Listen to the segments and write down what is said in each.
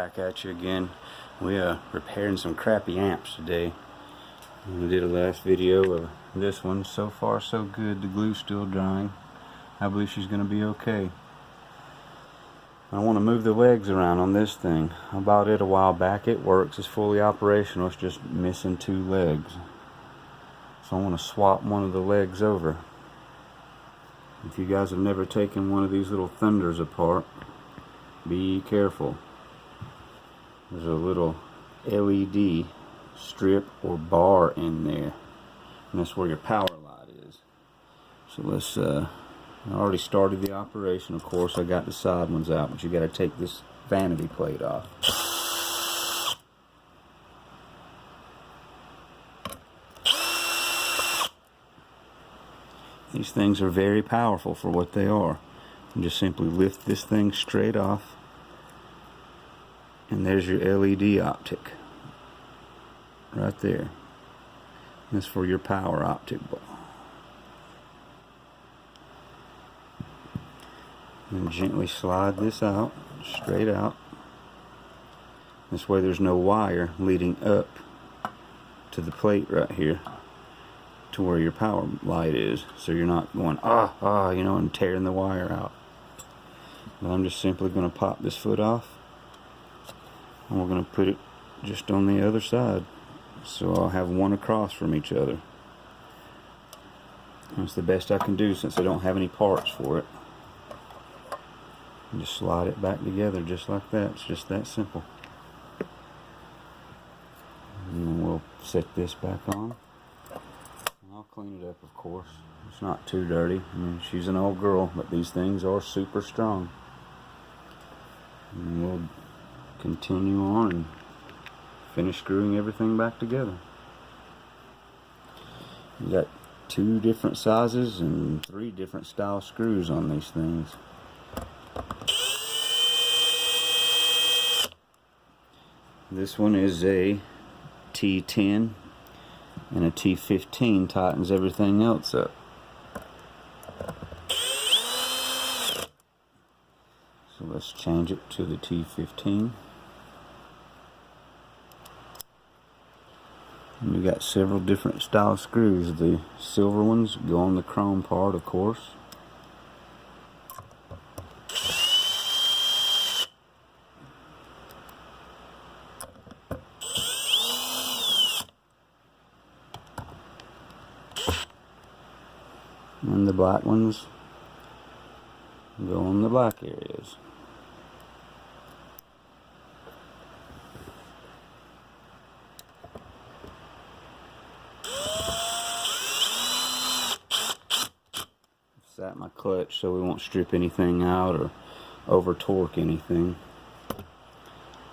back at you again. We repairing some crappy amps today. We did a last video of this one. So far so good. The glue's still drying. I believe she's going to be okay. I want to move the legs around on this thing. I bought it a while back. It works. It's fully operational. It's just missing 2 legs. So I want to swap one of the legs over. If you guys have never taken one of these little Thunders apart, be careful. There's a little LED strip or bar in there, and that's where your power light is. So let's I already started the operation. Of course, I got the side ones out, but you got to take this vanity plate off. These things are very powerful for what they are. You just simply lift this thing straight off, and there's your LED optic right there. That's for your power optic ball. And gently slide this out, straight out. This way there's no wire leading up to the plate right here to where your power light is, so you're not going you know, and tearing the wire out. But I'm just simply going to pop this foot off, and we're going to put it just on the other side, so I'll have one across from each other. That's the best I can do since I don't have any parts for it. And just slide it back together just like that. It's just that simple. And then we'll set this back on. I'll clean it up, of course. It's not too dirty. I mean, she's an old girl, but these things are super strong. And we'll continue on and finish screwing everything back together. You got 2 different sizes and 3 different style screws on these things. This one is a T10, and a T15 tightens everything else up. So let's change it to the T15. And we got several different style screws. The silver ones go on the chrome part, of course. And the black ones go on the black areas. Set my clutch so we won't strip anything out or over torque anything.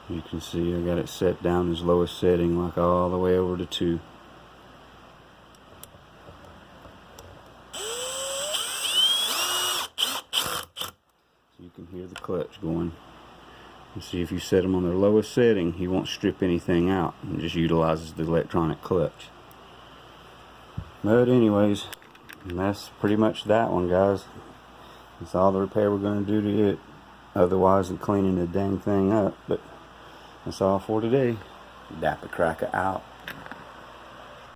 You can see I got it set down as lowest setting, like all the way over to 2. You can hear the clutch going. You see, if you set them on their lowest setting, he won't strip anything out and just utilizes the electronic clutch. But anyways, that's pretty much that one, guys. That's all the repair we're going to do to it, otherwise than cleaning the dang thing up. But that's all for today. Dapper Cracker out.